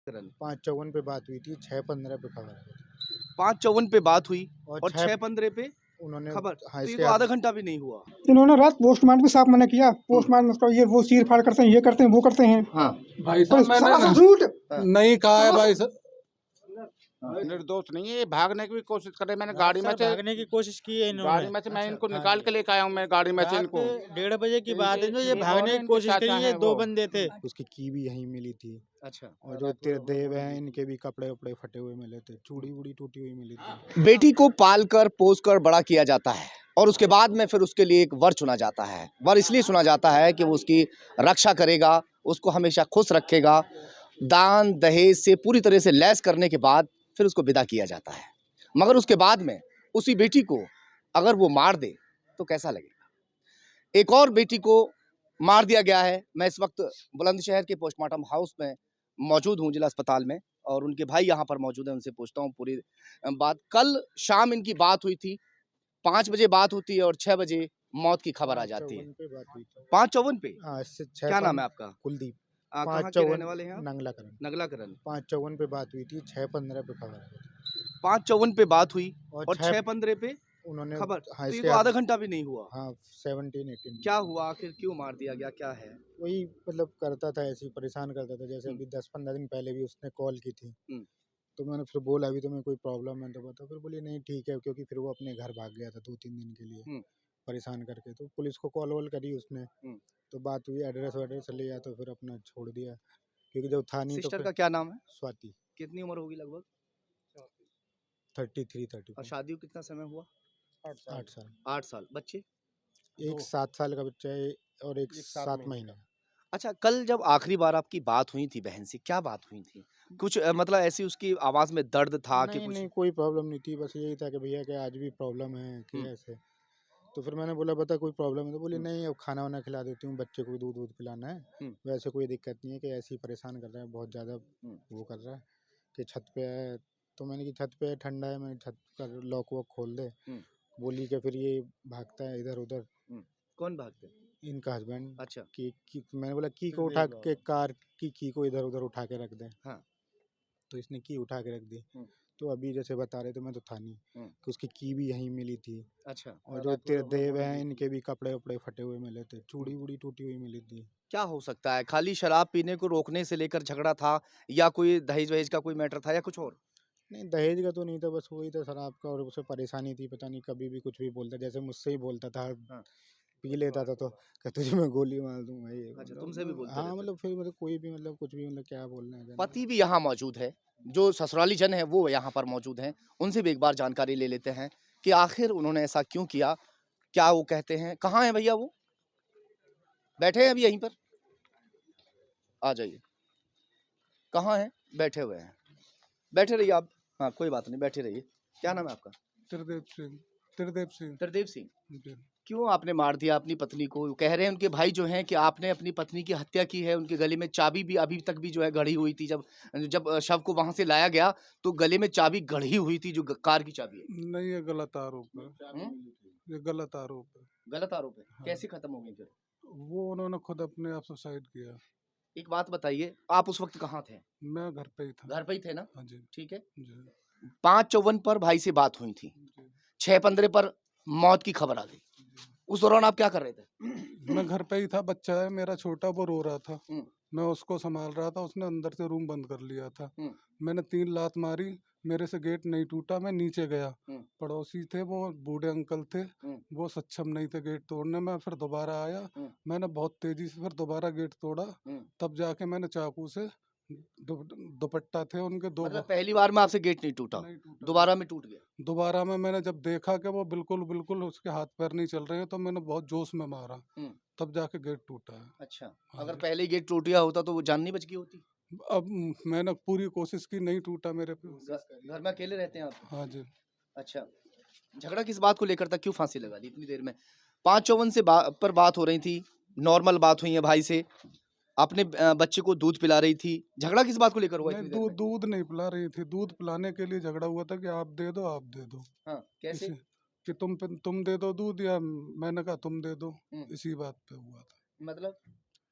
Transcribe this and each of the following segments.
5:54 पे बात हुई थी, 6:15 पे खबर आई थी 5:54 पे बात हुई और और 6:15 पे उन्होंने खबर। हाँ, तो ये इसके तो बाद आधा घंटा भी नहीं हुआ। इन्होंने रात पोस्टमार्टम भी साफ मना किया। पोस्टमार्टम उसका ये वो चीर फाड़ करते हैं, ये करते हैं, वो करते हैं। हाँ भाई साहब मैंने सरासर झूठ। नहीं कहा है भाई साहब। निर्दोष नहीं है, ये भागने की भी कोशिश कर रहे। मैंने गाड़ी में से भागने की कोशिश की है इन्होंने। गाड़ी में से मैं इनको निकाल के लेके आया हूँ। मैं गाड़ी में से इनको 1:30 बजे की बात है जो ये ये भागने की इनके कोशिश चाचा करी है। हैं 2 वो। बंदे थे। उसकी की भी यहीं मिली थी अच्छा। और जो देव हैं इनके भी कपड़े उपड़े फटे हुए मिले थे, चूड़ी वूड़ी टूटी हुई मिली थी। बेटी को पाल कर पोस कर बड़ा किया जाता है और उसके बाद में फिर उसके लिए एक वर चुना जाता है। वर इसलिए चुना जाता है कि वो उसकी रक्षा करेगा, उसको हमेशा खुश रखेगा। दान दहेज से पूरी तरह से लैस करने के बाद फिर उसको विदा किया जाता है। मगर उसके बाद में उसी बेटी को अगर वो मार दे तो कैसा लगेगा। एक और बेटी को मार दिया गया है। मैं इस वक्त बुलंदशहर के पोस्टमार्टम हाउस में मौजूद हूँ, जिला अस्पताल में, और उनके भाई यहाँ पर मौजूद हैं। उनसे पूछता हूँ पूरी बात। कल शाम इनकी बात हुई थी, 5 बजे बात होती है और 6 बजे मौत की खबर आ जाती है। 5:54 पे बात हुई थी। 5:54 पे। हाँ, इससे क्या नाम है आपका? कुलदीप। कहाँ के 5:54 रहने वाले हैं आप? नंगलाकरण। नगलाकरण। 5:54 पे बात हुई थी, 6:15 पे खबर आई थी 5:54 पे बात हुई और और 6:15 पे उन्होंने खबर। हाँ, तो ये इसके तो आधा बाद घंटा भी नहीं हुआ। हाँ 17-18 क्या हुआ आखिर, क्यों मार दिया गया, क्या है? वही मतलब करता था, ऐसे ही परेशान करता था। जैसे हम्म। अभी 10-15 दिन पहले भी उसने कॉल की थी हम्म। तो मैंने फिर बोला अभी तुम्हें कोई प्रॉब्लम है तो बता। फिर बोली नहीं ठीक है, क्योंकि फिर वो अपने घर भाग गया था 2-3 दिन के लिए हम्म। परेशान करके। तो पुलिस को कॉल वॉल करी उसने हम्म। तो बात हुई, एड्रेस वैड्रेस लिया तो फिर अपना छोड़ दिया, क्योंकि जब था नहीं तो सिस्टर फिर का क्या नाम है? स्वाति। कितनी उम्र होगी लगभग? 33-34 और शादी को कितना समय हुआ? 8 साल। 8 साल। बच्चे? एक 7 साल का बच्चा है और एक 7 महीने का। अच्छा, कल जब आखिरी बार आपकी बात हुई थी बहन से, क्या बात हुई थी? कुछ मतलब ऐसी उसकी आवाज में दर्द था कि नहीं कुछ? नहीं कोई प्रॉब्लम नहीं थी, बस यही था कि भैया कि आज भी प्रॉब्लम है कि ऐसे। तो फिर मैंने बोला बता कोई प्रॉब्लम है तो बोली नहीं, अब खाना वाना खिला देती हूँ, बच्चे को दूध वूध पिलाना है, वैसे कोई दिक्कत नहीं है, कि ऐसे ही परेशान कर रहा है बहुत ज़्यादा, वो कर रहा है कि छत पे है। तो मैंने कि छत पे है, ठंडा है, मैंने छत का लॉक वॉक खोल दे। बोली कि फिर ये भागता है इधर उधर। कौन भागते? इनका हस्बैंड। अच्छा। की मैंने बोला की को उठा के, कार की को इधर उधर उठा के रख दें। हाँ। तो इसने की उठा के रख दी। तो अभी जैसे बता रहे थे, मैं तो था नहीं, कि उसकी की भी यहीं मिली थी। अच्छा। और जो देव हैं इनके भी कपड़े उपड़े फटे हुए मिले थे, चूड़ी वूड़ी टूटी हुई मिली थी। क्या हो सकता है? खाली शराब पीने को रोकने से लेकर झगड़ा था, या कोई दहेज वहेज का कोई मैटर था, या कुछ और? नहीं दहेज का तो नहीं था, बस वही था शराब का, और उसे परेशानी थी, पता नहीं कभी भी कुछ भी बोलता, जैसे मुझसे ही बोलता था। हाँ। पी लेता था तो कहते तुझे मैं गोली मार दूंगा ये। अच्छा, तुमसे भी बोलते हाँ रहते मतलब फिर मतलब कोई भी मतलब कुछ भी मतलब क्या बोलना है। पति भी यहाँ मौजूद है, जो ससुराली जन है वो यहाँ पर मौजूद हैं। उनसे भी एक बार जानकारी ले लेते हैं कि आखिर उन्होंने ऐसा क्यों किया, क्या वो कहते हैं। कहाँ है भैया वो? बैठे हैं अभी यहीं पर? आ जाइए। कहाँ हैं? बैठे हुए हैं। बैठे रहिए आप। हाँ कोई बात नहीं, बैठे रहिए। क्या नाम है आपका? त्रिदेव सिंह। त्रिदेव सिंह। त्रिदेव सिंह। जी। क्यों आपने मार दिया अपनी पत्नी को? कह रहे हैं उनके भाई जो हैं कि आपने अपनी पत्नी की हत्या की है। उनके गले में चाबी भी अभी तक भी जो है गड़ी हुई थी। जब जब शव को वहां से लाया गया तो गले में चाबी गड़ी हुई थी, जो कार की चाबी है। नहीं ये गलत आरोप है। ये गलत आरोप है। गलत आरोप है। हाँ। कैसे खत्म हो गई फिर? वो उन्होंने खुद अपने आप सुसाइड किया। एक बात बताइए, आप उस वक्त कहाँ थे? मैं घर पे ही था। घर पे ही थे ना? हाँ जी। ठीक है। जी। 5:54 पर भाई से बात हुई थी, 6:15 पर मौत की खबर आ गई। उस दौरान आप क्या कर रहे थे? मैं घर पे ही था, बच्चा है मेरा छोटा, वो रो रहा था, मैं उसको संभाल रहा था। उसने अंदर से रूम बंद कर लिया था। मैंने 3 लात मारी, मेरे से गेट नहीं टूटा, मैं नीचे गया। पड़ोसी थे, वो बूढ़े अंकल थे, वो सक्षम नहीं थे गेट तोड़ने में। फिर दोबारा आया, मैंने बहुत तेजी से फिर दोबारा गेट तोड़ा, तब जाके मैंने चाकू से दुपट्टा थे उनके दो। मतलब पहली बार में आपसे गेट नहीं टूटा, दोबारा में टूट गया? दोबारा में मैंने जब देखा कि वो बिल्कुल उसके हाथ पैर नहीं चल रहे हैं, तो मैंने बहुत जोश में मारा, तब जाके गेट टूटा है। अच्छा, अगर पहले ही गेट टूट गया होता तो वो जान नहीं बच गई होती? अब मैंने पूरी कोशिश की, नहीं टूटा मेरे पे। घर में अकेले रहते हैं आप? हाँ जी। अच्छा, झगड़ा किस बात को लेकर था? क्यों फांसी लगा दी इतनी देर में? 5:54 से पर बात हो रही थी, नॉर्मल बात हुई है भाई से। अपने बच्चे को दूध पिला रही थी। झगड़ा किस बात को लेकर हुआ इतनी देर में? दूध नहीं पिला रही थी, दूध पिलाने के लिए झगड़ा हुआ था कि आप दे दो, आप दे दो। हाँ, कैसे? कि तुम दे दो दूध, या मैंने कहा तुम दे दो, इसी बात पे हुआ था। मतलब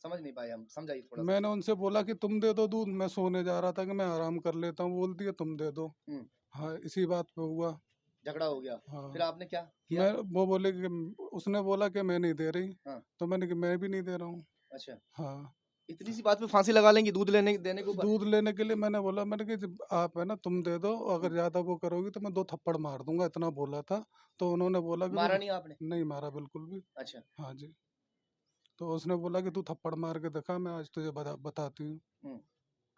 समझ नहीं पाए हम, समझाइए थोड़ा सा। मैंने उनसे बोला कि तुम दे दो दूध, मैं सोने जा रहा था कि मैं आराम कर लेता हूँ, बोलती है तुम दे दो। हम्म। हाँ, इसी बात पे हुआ। झगड़ा हो गया, हाँ, फिर आपने क्या किया? मैं वो बोले कि उसने बोला कि मैं नहीं दे रही, हाँ। तो मैंने कि मैं भी नहीं दे रहा हूँ। अच्छा, हाँ, इतनी सी बात पे फांसी लगा लेंगी दूध लेने देने के ऊपर? दूध लेने के लिए मैंने बोला, मैंने कि जब आप है ना तुम दे दो, अगर ज्यादा वो करोगी तो मैं 2 थप्पड़ मार दूंगा, इतना बोला था। तो उन्होंने बोला कि मारा नहीं आपने? नहीं मारा बिल्कुल भी। अच्छा। हाँ जी, तो उसने बोला कि तू थप्पड़ मार के दिखा, मैं आज तुझे बताती हूँ। हम्म।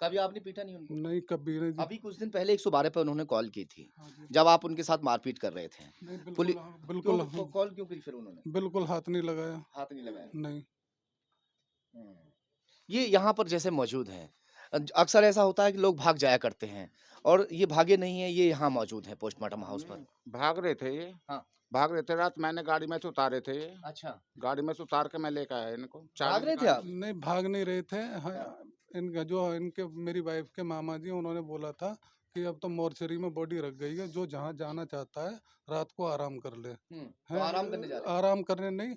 कभी आपने पीटा नहीं उनको? नहीं, कभी नहीं जी। अभी कुछ दिन पहले 112 पे उन्होंने कॉल की थी, हाँ जी। जब आप उनके साथ मारपीट कर रहे थे। नहीं, बिल्कुल पुलिस हाँ, बिल्कुल हाँ, कॉल क्यों करी फिर उन्होंने? बिल्कुल हाथ नहीं लगाया। हाथ नहीं लगाया। नहीं। ये यहाँ पर जैसे मौजूद हैं, अक्सर ऐसा होता है कि लोग भाग जाया करते हैं, और ये भागे नहीं है, ये यहाँ मौजूद है पोस्टमार्टम हाउस पर। भाग रहे थे ये। हाँ। भाग रहे थे, रात मैंने गाड़ी में से उतारे थे ये। अच्छा, गाड़ी में से उतार के मैं लेकर आया इनको। भाग रहे थे आप? नहीं, भाग नहीं रहे थे। हाँ, इनका जो इनके मेरी वाइफ के मामा जी, उन्होंने बोला था कि अब तो मोर्चरी में बॉडी रख गई है, जो जहाँ जाना चाहता है रात को आराम कर ले। तो आराम करने जा रहे हैं? आराम करने नहीं,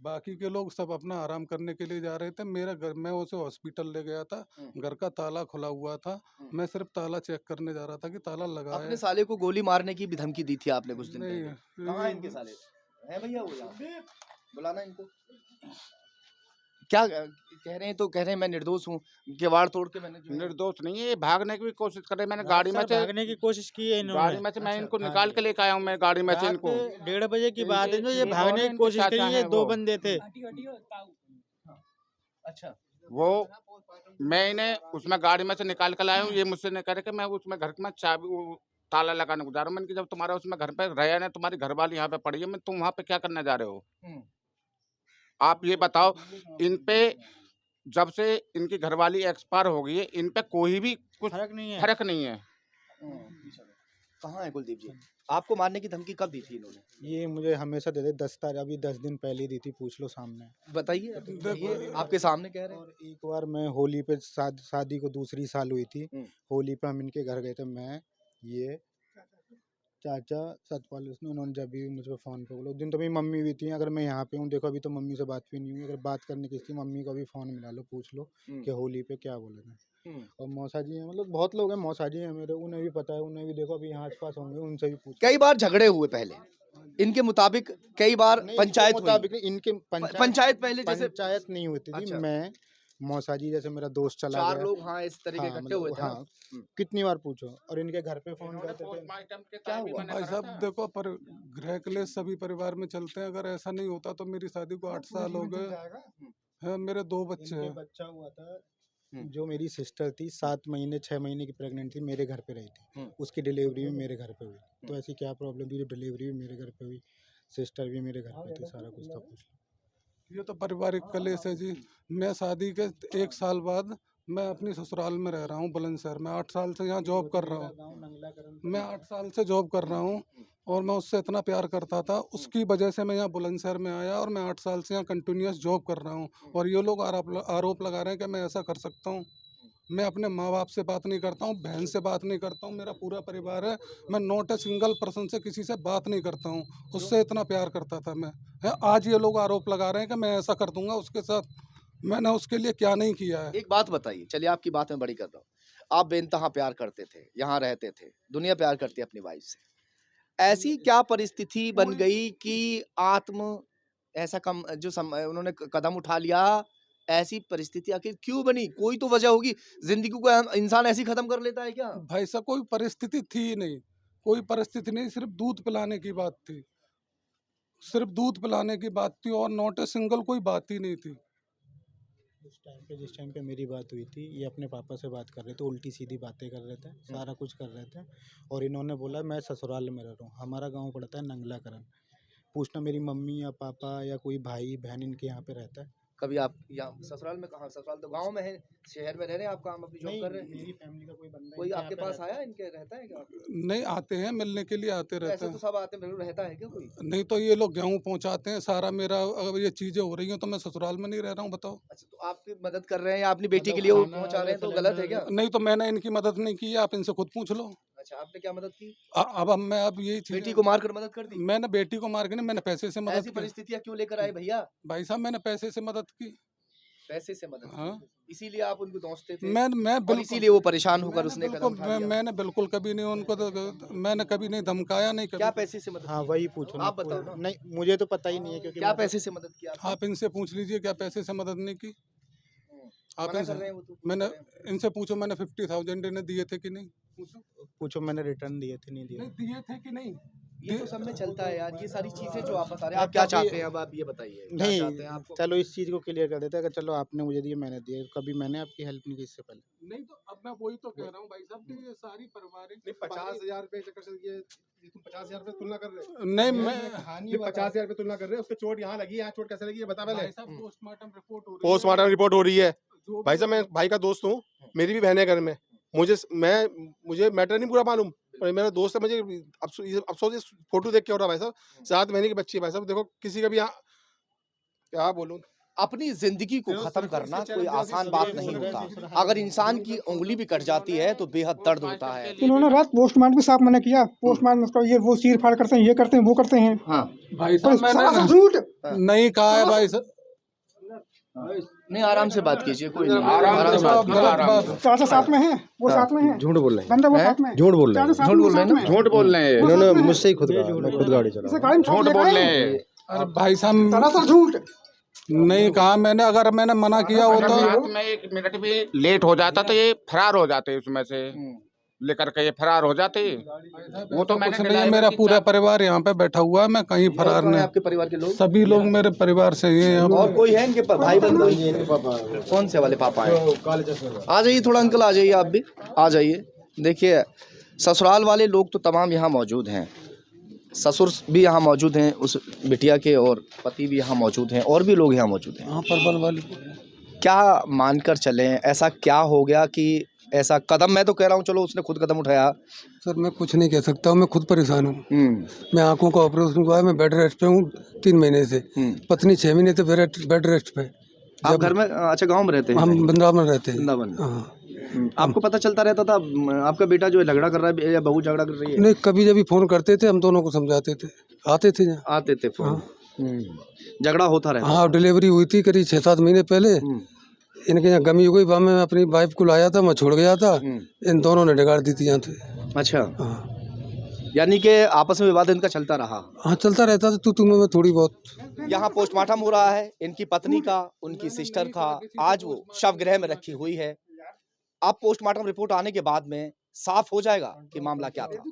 बाकी के लोग सब अपना आराम करने के लिए जा रहे थे। मेरा घर, मैं उसे हॉस्पिटल ले गया था, घर का ताला खुला हुआ था, मैं सिर्फ ताला चेक करने जा रहा था कि ताला लगा अपने है। साले को गोली मारने की भी धमकी दी थी आपने कुछ दिन नहीं, पहले। कहाँ है इनके साले? है भैया वो यहाँ? बुलाना इनको। क्या कह रहे हैं? तो कह रहे हैं मैं निर्दोष हूँ, किवाड़ तोड़ के मैंने जो है- निर्दोष नहीं है, ये भागने की भी कोशिश कर रहे। मैंने गाड़ी में सर, से भागने की कोशिश की है इन्होंने। गाड़ी में से मैं अच्छा, इनको हाँ निकाल जी। के लेके आया हूँ, मैं गाड़ी में से रात इनको। 1:30 बजे की बात है जो ये ये भागने और की इनके कोशिश करी चाचा है, हैं 2 वो। बंदे थे। अच्छा, वो मैं इन्हें उसमें गाड़ी में से निकाल कर लाया हूँ। ये मुझसे नहीं करे कि मैं उसमें घर में चाबी ताला लगाने को जा रहा हूँ। मैंने कि जब तुम्हारा उसमें घर पे रहा नहीं, तुम्हारी घरवाली यहाँ पे पड़ी है, मैं तुम वहाँ पे क्या करने जा रहे हो? आप ये बताओ, इन पे जब से इनकी घरवाली एक्सपायर हो गई है, इन पे कोई भी कुछ फर्क नहीं है। फर्क नहीं है। कहाँ है कुलदीप जी? आपको मारने की धमकी कब दी थी इन्होंने? ये मुझे हमेशा देते 10 तारीख, अभी 10 दिन पहले ही दी थी, पूछ लो सामने। बताइए, ये आपके सामने कह रहे हैं। और एक बार मैं होली पे शादी को दूसरी साल हुई थी, होली पे हम इनके घर गए थे, मैं, ये चाचा, सतपाल, उसने, उन्होंने जब भी मुझ पे फ़ोन पे बोला। उस दिन तो मेरी मम्मी भी थी, अगर मैं यहाँ पे हूँ, देखो अभी तो मम्मी से बात भी नहीं हुई, अगर बात करने की थी मम्मी को अभी फ़ोन मिला लो, पूछ लो कि होली पे क्या बोले थे। और मौसा जी हैं, मतलब बहुत लोग हैं, मौसा जी हैं मेरे, उन्हें भी पता है, उन्हें भी देखो अभी यहाँ आस पास होंगे, उनसे भी पूछ। कई बार झगड़े हुए पहले, इनके मुताबिक कई बार पंचायत हुई। मुताबिक इनके पंचायत पहले जैसे पंचायत नहीं होती थी। अच्छा। मैं, मौसा जी, जैसे मेरा दोस्त चला 4 गया, लोग हाँ इस तरह के हाँ, इकट्ठे हुए थे ना? हाँ, कितनी बार पूछो, और इनके घर पे फ़ोन करते थे। क्या हुआ? भाई साहब देखो, पर गृह क्लेश सभी परिवार में चलते हैं। अगर ऐसा नहीं होता तो मेरी शादी को 8 साल हो गए हैं, मेरे 2 बच्चे इनके हैं। बच्चा हुआ था, जो मेरी सिस्टर थी, 7 महीने 6 महीने की प्रेग्नेंट थी, मेरे घर पे रही थी, उसकी डिलीवरी भी मेरे घर पे हुई। तो ऐसी क्या प्रॉब्लम थी, जो डिलीवरी भी मेरे घर पे हुई, सिस्टर भी मेरे घर पे थी, सारा कुछ था, पूछ लो। ये तो पारिवारिक कलेश है जी। मैं शादी के 1 साल बाद मैं अपनी ससुराल में रह रहा हूँ बुलंदशहर में। 8 साल से यहाँ जॉब कर रहा हूँ। मैं 8 साल से जॉब कर रहा हूँ, और मैं उससे इतना प्यार करता था, उसकी वजह से मैं यहाँ बुलंदशहर में आया, और मैं 8 साल से यहाँ कंटिन्यूस जॉब कर रहा हूँ। और ये लोग आरोप लगा रहे हैं कि मैं ऐसा कर सकता हूँ। मैं अपने माँ बाप से बात नहीं करता हूँ, बहन से बात नहीं करता हूँ, मेरा पूरा परिवार है। मैं नॉट ए सिंगल पर्सन से किसी से बात नहीं करता हूँ, उससे इतना प्यार करता था मैं। है, आज ये लोग आरोप लगा रहे हैं कि मैं ऐसा कर दूंगा उसके साथ। मैंने उसके लिए क्या नहीं किया है। एक बात बताइए, चलिए आपकी बात मैं बड़ी कर रहा हूँ। आप बेइंतहा प्यार करते थे, यहाँ रहते थे, दुनिया प्यार करती है अपनी वाइफ से। ऐसी क्या परिस्थिति बन गई कि ऐसा कम जो उन्होंने कदम उठा लिया? ऐसी परिस्थिति आखिर क्यों बनी? कोई तो वजह होगी। जिंदगी को इंसान ऐसी खत्म कर लेता है क्या? भाई साहब कोई परिस्थिति थी ही नहीं, कोई परिस्थिति नहीं, सिर्फ दूध पिलाने की बात थी, सिर्फ दूध पिलाने की बात थी, और नॉट ए सिंगल कोई बात ही नहीं थी। जिस टाइम पे मेरी बात हुई थी, ये अपने पापा से बात कर रहे थे, उल्टी सीधी बातें कर रहे थे, सारा कुछ कर रहे थे। और इन्होंने बोला मैं ससुराल में रह रहा हूँ, हमारा गांव पड़ता है नंगलाकरण। पूछना मेरी मम्मी या पापा या कोई भाई बहन इनके यहाँ पे रहता है। कभी आप यहाँ ससुराल में? कहाँ ससुराल? तो गांव में है, शहर में रह रहे हैं, आप काम अपनी जॉब कर रहे हैं? मेरी फैमिली का कोई बंदा कोई इनके आपके यहाँ पे पास रहता है। आया इनके रहता है क्या? नहीं, आते हैं, मिलने के लिए आते रहते ऐसे हैं। तो सब आते हैं, रहता है क्या कोई? नहीं तो ये लोग गेहूँ पहुँचाते हैं सारा मेरा। अगर ये चीजें हो रही हैं तो मैं ससुराल में नहीं रह रहा हूँ, बताओ। अच्छा, तो आपकी मदद कर रहे हैं या अपनी बेटी के लिए वो पहुंचा रहे हैं, तो गलत है क्या? नहीं तो मैंने इनकी मदद नहीं की है, आप इनसे खुद पूछ लो। अच्छा, आपने क्या मदद की? अब यही चीज़ बेटी को मारकर मदद कर दी? मैंने बेटी को मार के नहीं, मैंने पैसे से मदद ऐसी की। परिस्थितियां क्यों लेकर आए भैया? भाई साहब मैंने पैसे से मदद की। पैसे से मदद की। हाँ। इसीलिए आप उनके दोस्त थे मैं और बिल्कुल इसीलिए वो परेशान होकर उसने कदम उठा लिया। मैंने बिल्कुल कभी नहीं उनको मैंने कभी नहीं धमकाया नहीं क्या कभी। पैसे से मदद हाँ की? वही पूछो ना आप बताओ ना। नहीं मुझे तो पता ही नहीं है क्योंकि क्या मैं तो- पैसे से मदद किया आपने? आप इनसे पूछ लीजिए क्या पैसे से मदद नहीं की। आप मना इनसे कर रहे हैं वो तो। मैंने इनसे पूछो मैंने 50,000 इन्हें दिए थे कि नहीं। पूछो मैंने रिटर्न दिए थे नहीं दिए नहीं दिए थे कि नहीं। ये तो सब में चलता है यार, ये सारी चीजें जो आप बता रहे हैं। आप आप क्या कभी- चाहते हैं अब आप ये बताइए? क्या नहीं चाहते हैं आपको? चलो इस चीज को क्लियर कर देते हैं अगर चलो आपने मुझे दिए मैंने दिए कभी मैंने आपकी हेल्प नहीं की इससे पहले। नहीं तो अब मैं वही तो कह रहा हूँ भाई साहब कि ये सारी पारिवारिक 50,000 रुपए चक्कर से ये तुम 50,000 रुपए तुलना कर रहे हो। नहीं मैं ये 50,000 रुपए तुलना कर रहे हो, उसके चोट यहाँ लगी है, यहाँ चोट कैसे लगी है बता पहले। भाई साहब पोस्टमार्टम रिपोर्ट हो रही है। पोस्टमार्टम रिपोर्ट हो रही है जो भाई साहब, मैं भाई का दोस्त हूँ, मेरी भी बहन है घर में, मुझे मैटर नहीं पूरा मालूम, पर मेरा दोस्त है, मुझे अफसोस इस फोटो देख के हो रहा भाई साहब। 7 महीने की बच्ची है भाई साहब, देखो किसी का भी यहाँ क्या बोलूं। अपनी जिंदगी को खत्म करना कोई आसान बात नहीं होता। अगर इंसान की उंगली भी कट जाती है तो बेहद दर्द होता है। इन्होंने रात पोस्टमार्टम भी साफ मना किया। पोस्टमार्टम का ये वो चीर फाड़ करते हैं, ये करते हैं, वो करते हैं। हाँ भाई पर साहब सारा मैंने झूठ। नहीं कहा है भाई साहब। नहीं, आराम से बात कीजिए, कोई नहीं। आराम से बात गलत बात। चाचा साथ में है, वो साथ में है, झूठ बोल रहे बंदा वो साथ में है, झूठ बोल रहे चाचा साथ झूठ में, बोल रहे हैं साथ ना? में। झूठ बोल रहे हैं, इन्होंने मुझसे ही खुद कहा मैं खुद गाड़ी चला इसे गाड़ी में ठोक झूठ लेगा बोल ये। रहे हैं। अरे भाई साहब सरासर झूठ। नहीं कहा मैंने, अगर मैंने मना किया हो अगर तो रात में 1 मिनट भी लेट हो जाता तो ये फरार हो जाते, उसमें से लेकर के ये फरार हो जाते। वो तो मैंने कुछ नहीं है, ड्राइवर मेरा की अच्छा। पूरा परिवार यहाँ पे बैठा हुआ है, मैं कहीं और फरार कौन है नहीं। आपके परिवार के लोग? सभी लोग मेरे परिवार से ही हैं यहाँ पे। और कोई है इनके भाई बंधु? कौन से वाले पापा है? आ जाइए थोड़ा अंकल, आ जाइए आप भी, आ जाइए। देखिए ससुराल वाले लोग तो तमाम यहाँ मौजूद हैं, ससुर भी यहाँ मौजूद हैं उस बिटिया के, और पति भी यहाँ मौजूद हैं, और भी लोग यहाँ मौजूद हैं। हाँ परवल वाली। क्या मानकर चलें, ऐसा क्या हो गया कि ऐसा कदम, मैं तो कह रहा हूँ चलो उसने खुद कदम उठाया। सर मैं कुछ नहीं कह सकता हूँ, मैं खुद परेशान हूँ। मैं आंखों का ऑपरेशन हुआ है, मैं बेड रेस्ट पे हूँ 3 महीने से। पत्नी 6 महीने से बेड रेस्ट पे। आप घर में, अच्छा गांव में रहते हैं? हम वृंदावन में रहते हैं। वृंदावन। हाँ। आपको पता चलता रहता था आपका बेटा जो है झगड़ा कर रहा है या बहू झगड़ा कर रही है? नहीं, कभी जब भी फोन करते थे हम दोनों को समझाते थे, आते थे यहाँ। आते थे फोन। झगड़ा होता रहता? हाँ, डिलीवरी हुई थी करीब 6-7 महीने पहले। इनके यहाँ गमी हो गई, बाद में मैं अपनी वाइफ को लाया था, मैं छोड़ गया था, इन दोनों ने बिगाड़ दी थी यहाँ से। अच्छा, हाँ। यानी कि आपस में विवाद इनका चलता रहा? हाँ चलता रहता था, तुम्हें मैं थोड़ी बहुत। यहाँ पोस्टमार्टम हो रहा है इनकी पत्नी का, उनकी सिस्टर का। आज वो शव गृह में रखी हुई है। अब पोस्टमार्टम रिपोर्ट आने के बाद में साफ हो जाएगा कि मामला क्या था।